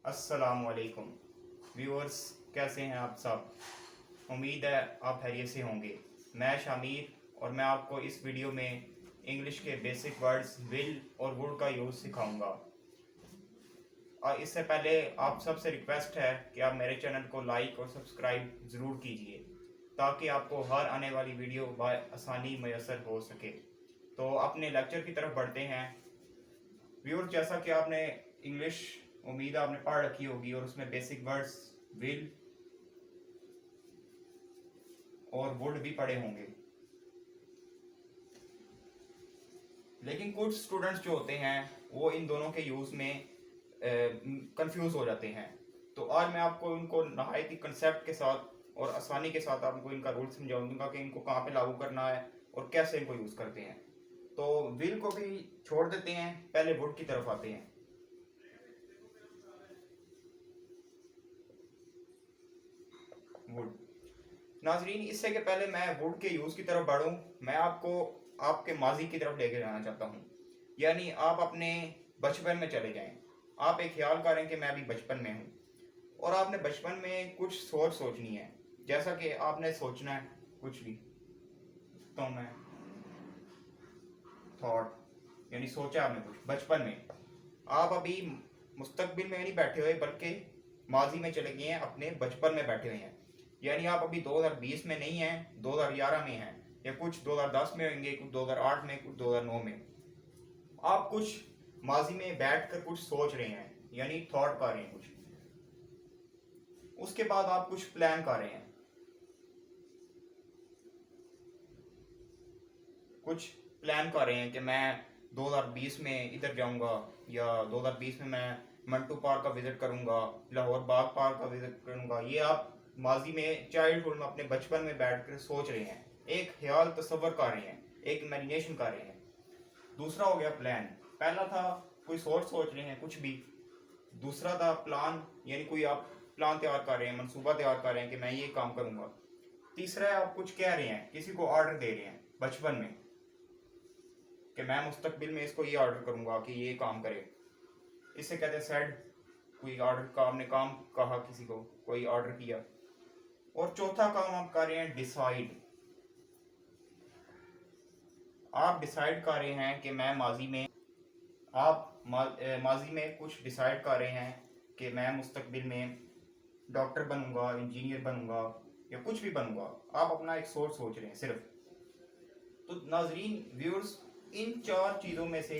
अस्सलामुअलैकुम व्यूअर्स, कैसे हैं आप सब। उम्मीद है आप खैरियत से होंगे। मैं शामिर और मैं आपको इस वीडियो में इंग्लिश के बेसिक वर्ड्स विल और वुड का यूज़ सिखाऊंगा। और इससे पहले आप सबसे रिक्वेस्ट है कि आप मेरे चैनल को लाइक और सब्सक्राइब ज़रूर कीजिए ताकि आपको हर आने वाली वीडियो आसानी मैसर हो सके। तो अपने लेक्चर की तरफ बढ़ते हैं। व्यूअर्स, जैसा कि आपने इंग्लिश उम्मीद आपने पढ़ रखी होगी और उसमें बेसिक वर्ड्स विल और वुड भी पढ़े होंगे, लेकिन कुछ स्टूडेंट्स जो होते हैं वो इन दोनों के यूज़ में कंफ्यूज हो जाते हैं। तो आज मैं आपको उनको नहायत ही कंसेप्ट के साथ और आसानी के साथ आपको इनका रूल समझाऊंगा कि इनको कहाँ पे लागू करना है और कैसे इनको यूज़ करते हैं। तो विल को भी छोड़ देते हैं, पहले वुड की तरफ आते हैं। वुड नाजरीन, इससे के पहले मैं वुड के यूज़ की तरफ बढ़ूं, मैं आपको आपके माजी की तरफ लेके जाना चाहता हूं। यानी आप अपने बचपन में चले जाएं। आप एक ख्याल करें कि मैं अभी बचपन में हूं और आपने बचपन में कुछ सोचनी है। जैसा कि आपने सोचना है कुछ भी, तो मैं थॉट यानी सोचा आपने कुछ बचपन में। आप अभी मुस्तकबिल में नहीं बैठे हुए बल्कि माजी में चले गए हैं, अपने बचपन में बैठे हुए हैं। यानी आप अभी 2020 में नहीं हैं, 2011 में हैं, या कुछ 2010 में होंगे, कुछ 2008 में, कुछ 2009 में। आप कुछ माजी में बैठ कर कुछ सोच रहे हैं, यानी थॉट कर रहे हैं कुछ। उसके बाद आप कुछ प्लान कर रहे हैं, कुछ प्लान कर रहे हैं कि मैं 2020 में इधर जाऊंगा, या 2020 में मैं मंटू पार्क का विजिट करूंगा, लाहौर बाग पार्क का विजिट करूंगा। ये आप माजी में चाइल्डहुड में अपने बचपन में बैठ कर सोच रहे हैं, एक ख्याल तस्वर कर रहे हैं, एक इमेजिनेशन कर रहे हैं। दूसरा हो गया प्लान। पहला था कोई सोच रहे हैं कुछ भी। दूसरा था प्लान, यानी कोई आप प्लान तैयार कर रहे हैं, मंसूबा तैयार कर रहे हैं कि मैं ये काम करूंगा। तीसरा है आप कुछ कह रहे हैं, किसी को ऑर्डर दे रहे हैं बचपन में कि मैं मुस्तकबिल में इसको ये ऑर्डर करूंगा कि ये काम करे। इसे कहते हैं सेड। कोई ऑर्डर का आपने काम कहा, किसी को कोई ऑर्डर किया। और चौथा काम आप कर रहे हैं डिसाइड। आप डिसाइड कर रहे हैं कि मैं माजी में माजी में कुछ डिसाइड कर रहे हैं कि मैं मुस्तकबिल में डॉक्टर बनूंगा, इंजीनियर बनूंगा, या कुछ भी बनूंगा। आप अपना एक सोच रहे हैं सिर्फ। तो नाजरीन व्यूअर्स, इन चार चीज़ों में से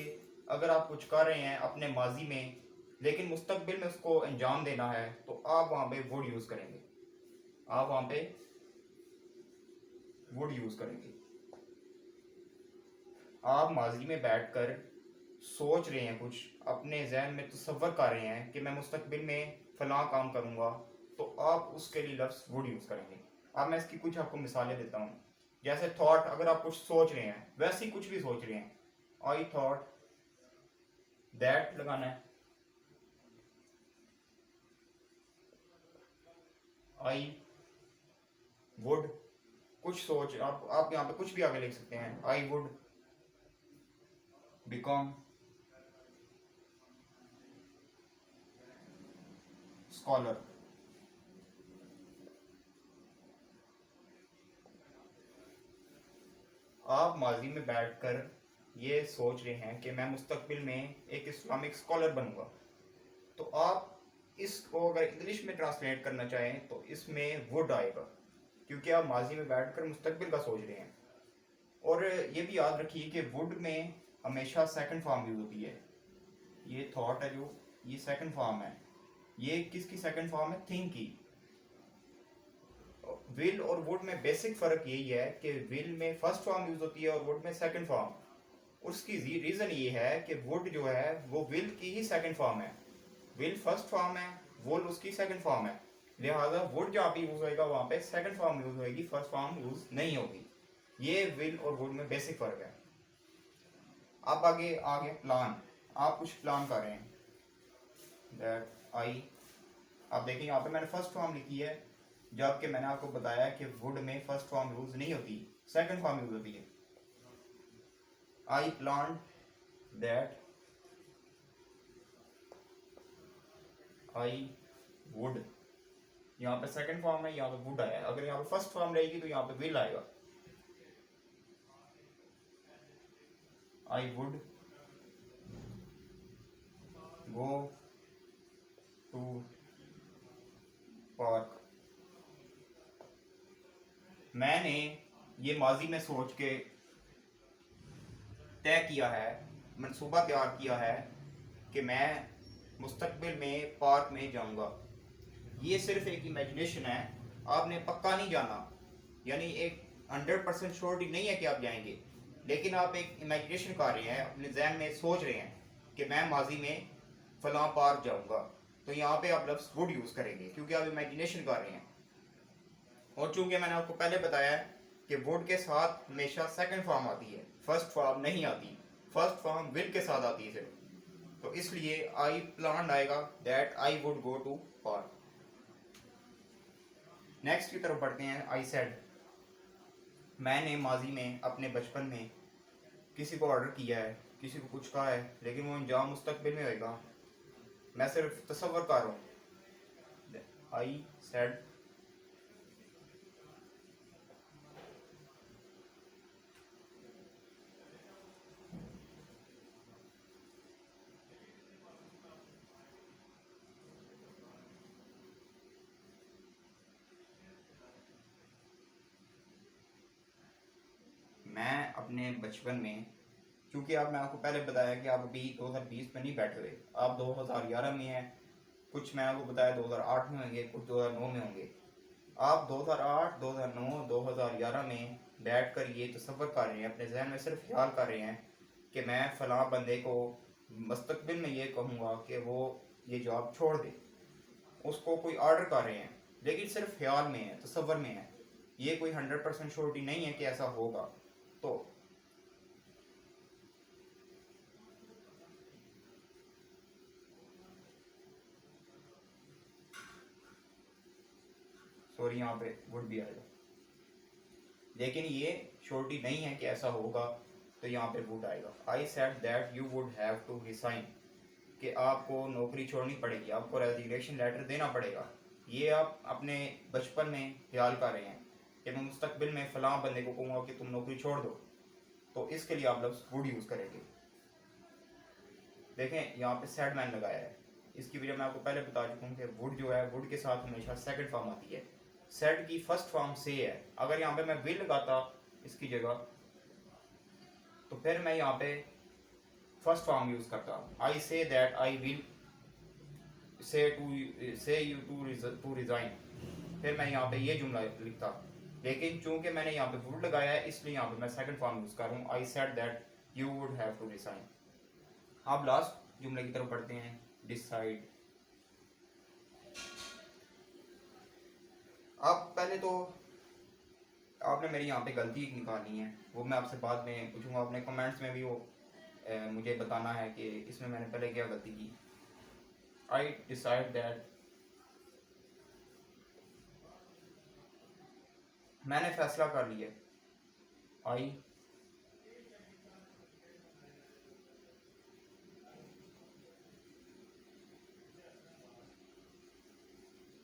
अगर आप कुछ कर रहे हैं अपने माजी में लेकिन मुस्तकबिल में उसको अंजाम देना है, तो आप वहाँ पे वुड यूज़ करेंगे। आप वहाँ पे वुड यूज़ करेंगे। आप माजी में बैठकर सोच रहे हैं कुछ, अपने जहन में तसव्वुर कर रहे हैं कि मैं मुस्तकबिल में फलां काम करूँगा, तो आप उसके लिए लफ्ज़ वुड यूज़ करेंगे। अब मैं इसकी कुछ आपको मिसालें देता हूँ। जैसे थॉट, अगर आप कुछ सोच रहे हैं, वैसे ही कुछ भी सोच रहे हैं, आई थॉट दैट लगाना है, आई वुड। कुछ सोच आप यहाँ पे कुछ भी आगे लिख सकते हैं। I would become scholar. आप माजी में बैठकर ये सोच रहे हैं कि मैं मुस्तकबिल में एक इस्लामिक स्कॉलर बनूंगा। तो आप इसको अगर इंग्लिश में ट्रांसलेट करना चाहें तो इसमें वुड आएगा, क्योंकि आप माजी में बैठकर मुस्तकबिल का सोच रहे हैं। और ये भी याद रखिए कि वुड में हमेशा सेकंड फॉर्म यूज होती है। ये थॉट है जो, ये सेकंड फॉर्म है। ये किसकी सेकंड फॉर्म है? थिंक की। विल और वुड में बेसिक फर्क यही है कि विल में फर्स्ट फॉर्म यूज होती है और वुड में सेकंड फॉर्म। उसकी रीजन ये है कि वुड जो है वो विल की ही सेकंड फॉर्म है। विल फर्स्ट फॉर्म है, वुड उसकी सेकंड फॉर्म है। लिहाजा वुड जहाँ पे यूज होएगा वहां पे सेकंड फॉर्म यूज होएगी, फर्स्ट फॉर्म यूज नहीं होगी। ये विल और वुड में बेसिक फर्क है। अब आगे आगे प्लान। आप कुछ प्लान कर रहे हैं, दैट आई। आप देखें यहाँ पे मैंने फर्स्ट फॉर्म लिखी है, जबकि मैंने आपको बताया कि वुड में फर्स्ट फॉर्म यूज नहीं होती, सेकंड फॉर्म यूज होती है। I plan that I would, यहाँ पे सेकंड फॉर्म है, यहाँ पे वुड आया है। अगर यहाँ पे फर्स्ट फॉर्म रहेगी तो यहाँ पे विल आएगा। I would go to park. मैंने ये माजी में सोच के तय किया है, मनसूबा तैयार किया है कि मैं मुस्तकबिल में पार्क में जाऊंगा। ये सिर्फ एक इमेजिनेशन है, आपने पक्का नहीं जाना, यानी एक 100% श्योरिटी नहीं है कि आप जाएंगे, लेकिन आप एक इमेजिनेशन कर रहे हैं, अपने जहन में सोच रहे हैं कि मैं माजी में फलां पार्क जाऊंगा। तो यहाँ पे आप लफ्ज़ वुड यूज़ करेंगे क्योंकि आप इमेजिनेशन कर रहे हैं। और चूंकि मैंने आपको पहले बताया है कि वुड के साथ हमेशा सेकंड फॉर्म आती है, फर्स्ट फॉर्म नहीं आती। फर्स्ट फॉर्म विल के साथ आती है सिर्फ। तो इसलिए आई प्लान आएगा that I would go to park. Next की तरफ बढ़ते हैं। आई सेड, मैंने माजी में अपने बचपन में किसी को ऑर्डर किया है, किसी को कुछ कहा है, लेकिन वो अंजाम मुस्तकबिल में होएगा, मैं सिर्फ तसव्वुर कर रहा हूँ। आई सेड, मैं अपने बचपन में, क्योंकि आप, मैं आपको पहले बताया कि आप अभी 2020 में नहीं बैठे हुए, आप 2011 में हैं, कुछ मैंने आपको बताया 2008 में होंगे, कुछ 2009 में होंगे। आप 2008, 2009, 2011 में बैठ कर ये तसव्वुर कर रहे हैं, अपने जहन में सिर्फ ख्याल कर रहे हैं कि मैं फ़लाँ बंदे को मुस्तकबिल में ये कहूँगा कि वो ये जॉब छोड़ दे। उसको कोई ऑर्डर कर रहे हैं, लेकिन सिर्फ ख्याल में है, तसव्वुर में है, ये कोई 100% श्योरिटी नहीं है कि ऐसा होगा। तो सॉरी, यहाँ पे वुड भी आएगा, लेकिन ये श्योरिटी नहीं है कि ऐसा होगा, तो यहाँ पे वुड आएगा। I said that you would have to resign, कि आपको नौकरी छोड़नी पड़ेगी, आपको रेजिग्नेशन लेटर देना पड़ेगा। ये आप अपने बचपन में ख्याल कर रहे हैं कि मैं मुस्तकबिल में फ़लाँ बंदे को कहूँगा कि तुम नौकरी छोड़ दो, तो इसके लिए आप लफ्ज़ वुड यूज़ करेंगे। देखें यहाँ पे सेड मैन लगाया है, इसकी वजह मैं आपको पहले बता चुका हूँ कि वुड जो है, वुड के साथ हमेशा सेकंड फॉर्म आती है। सेड की फर्स्ट फॉर्म से है। अगर यहाँ पे मैं विल लगाता इसकी जगह, तो फिर मैं यहाँ पे फर्स्ट फॉर्म यूज करता, I say that I will say you to resign, फिर मैं यहाँ पे ये जुमला लिखता। लेकिन चूंकि मैंने यहाँ पे वुड लगाया है, इसलिए यहाँ पे मैं सेकंड फॉर्म यूज कर रहा हूँ, I said that you would have to resign. अब लास्ट जुमले की तरफ बढ़ते हैं। डिसाइड। अब पहले तो आपने मेरी यहाँ पे गलती एक निकालनी है, वो मैं आपसे बाद में पूछूंगा, अपने कमेंट्स में भी वो मुझे बताना है कि इसमें मैंने पहले क्या गलती की। आई डिसाइड दैट, मैंने फैसला कर लिया।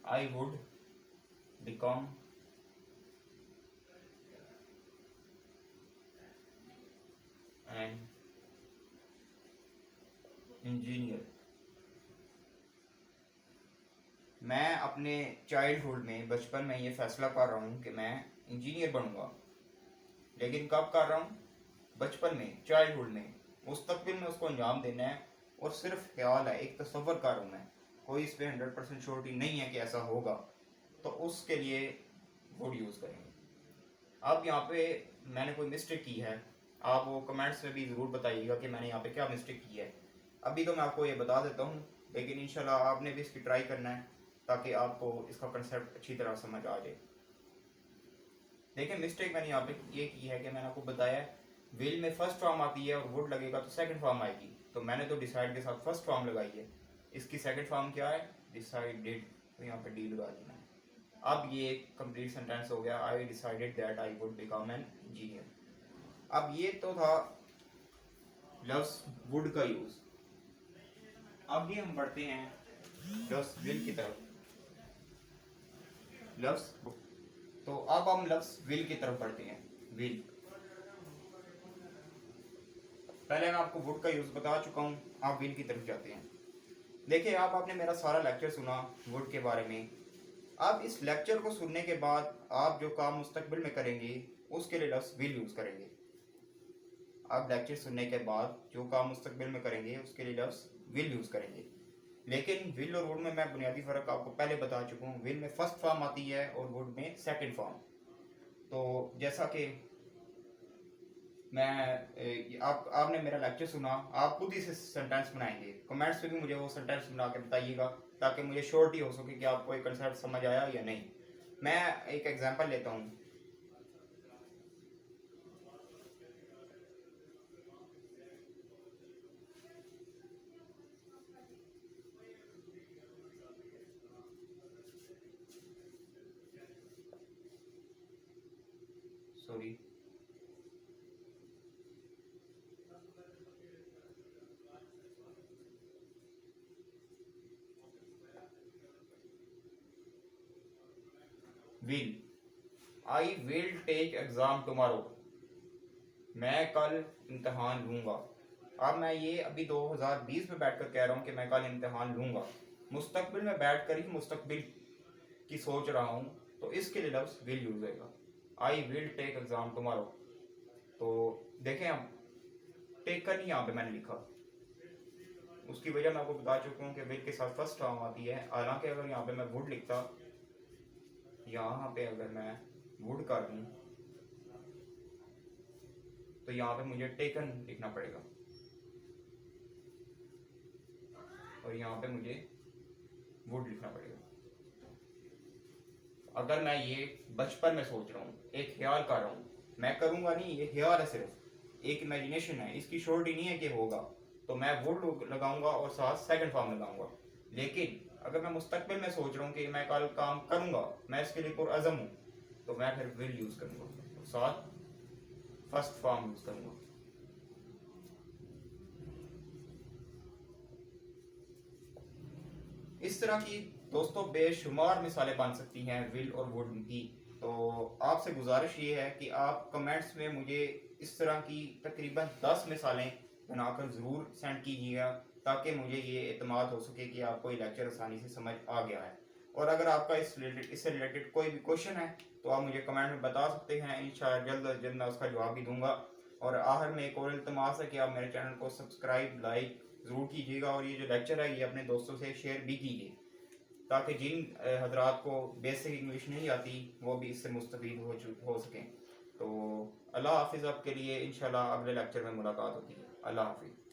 I would become an engineer. मैं अपने चाइल्डहुड में, बचपन में ये फैसला कर रहा हूँ कि मैं इंजीनियर बनूंगा। लेकिन कब कर रहा हूँ? बचपन में, चाइल्डहुड में। मुस्तकबिल में उसको अंजाम देना है और सिर्फ ख्याल है, एक तसव्वुर कर रहा हूँ मैं, कोई इस पर 100% श्योरिटी नहीं है कि ऐसा होगा, तो उसके लिए वुड यूज़ करेंगे। अब यहाँ पे मैंने कोई मिस्टेक की है, आप वो कमेंट्स में भी ज़रूर बताइएगा कि मैंने यहाँ पे क्या मिस्टेक की है। अभी तो मैं आपको ये बता देता हूँ, लेकिन इंशाल्लाह आपने भी इसकी ट्राई करना है ताकि आपको इसका कंसेप्ट अच्छी तरह समझ आ जाए। देखिए मिस्टेक मैंने यहाँ पे ये की है कि मैंने आपको बताया विल में फर्स्ट फॉर्म आती है और वुड लगेगा तो सेकंड फॉर्म आएगी, तो मैंने तो डिसाइड के साथ फर्स्ट फॉर्म लगाई है। इसकी सेकंड फॉर्म क्या है? डिसाइडेड, तो यहाँ पे डी लगा देना है। अब ये कंप्लीट सेंटेंस हो गया, I decided that I would become an engineer. अब ये तो था लफ्ज वुड का यूज। अब ये हम बढ़ते हैं लफ्ज विल की तरफ। लफ्ज, तो अब हम लफ्ज विल की तरफ बढ़ते हैं। विल, पहले मैं आपको वुड का यूज बता चुका हूँ, आप विल की तरफ जाते हैं। देखिए आपने मेरा सारा लेक्चर सुना वुड के बारे में। आप इस लेक्चर को सुनने के बाद आप जो काम मुस्तकबिल में करेंगे उसके लिए लफ्ज विल यूज करेंगे। आप लेक्चर सुनने के बाद जो काम मुस्तकबिल में करेंगे उसके लिए लफ्ज विल यूज करेंगे। लेकिन विल और वुड में मैं बुनियादी फ़र्क आपको पहले बता चुका हूँ। विल में फर्स्ट फॉर्म आती है और वुड में सेकंड फॉर्म। तो जैसा कि आपने मेरा लेक्चर सुना, आप खुद ही से सेंटेंस बनाएंगे। कमेंट्स पे भी मुझे वो सेंटेंस बना के बताइएगा ताकि मुझे श्योरिटी हो सके कि आपको एक कंसेप्ट समझ आया या नहीं। मैं एक एग्जांपल लेता हूँ। Sorry, will, I will take exam tomorrow, मैं कल इम्तहान लूंगा। अब मैं ये अभी 2020 में बैठकर कह रहा हूँ कि मैं कल इम्तहान लूंगा। मुस्तकबिल में बैठकर ही मुस्तकबिल की सोच रहा हूँ, तो इसके लिए लफ्ज विल यूज होगा। I will take exam tomorrow. तो देखें अब टेकन ही यहाँ पे मैंने लिखा, उसकी वजह मैं आपको बता चुका हूँ कि विल के साथ फर्स्ट फॉर्म आती है। हालांकि अगर यहाँ पे मैं वुड लिखता, यहाँ पे अगर मैं वुड कर दूँ तो यहाँ पे मुझे टेकन लिखना पड़ेगा और यहाँ पे मुझे वुड लिखना पड़ेगा। अगर मैं ये बचपन में सोच रहा हूँ, एक ख्याल कर रहा हूँ, मैं करूँगा नहीं, ये ख्याल है, सिर्फ एक इमेजिनेशन है, इसकी श्योरिटी नहीं है कि होगा, तो मैं वुड लगाऊंगा और साथ सेकंड फॉर्म लगाऊंगा। लेकिन अगर मैं मुस्तकबिल में सोच रहा हूँ कि मैं कल काम करूँगा, मैं इसके लिए पुरअज़म हूँ, तो मैं फिर विल यूज़ करूँगा और साथ फर्स्ट फॉर्म यूज़ करूँगा। इस तरह की दोस्तों बेशुमार मिसालें बन सकती हैं विल और वुड की। तो आपसे गुजारिश ये है कि आप कमेंट्स में मुझे इस तरह की तकरीबन 10 मिसालें बनाकर ज़रूर सेंड कीजिएगा ताकि मुझे ये एतमाद हो सके कि आपको ये लेक्चर आसानी से समझ आ गया है। और अगर आपका इससे रिलेटेड कोई भी क्वेश्चन है तो आप मुझे कमेंट में बता सकते हैं। इंशाअल्लाह जल्द अज जल्द मैं उसका जवाब भी दूंगा। और आखिर में एक और इल्तमास है कि आप मेरे चैनल को सब्सक्राइब लाइक ज़रूर कीजिएगा और ये जो लेक्चर है ये अपने दोस्तों से शेयर भी कीजिए ताकि जिन हजरात को बेसिक इंग्लिश नहीं आती वो भी इससे मुस्तफीद हो सकें। तो अल्लाह हाफिज़। आपके लिए इंशाल्लाह अगले लेक्चर में मुलाकात होती है। अल्लाह हाफिज़।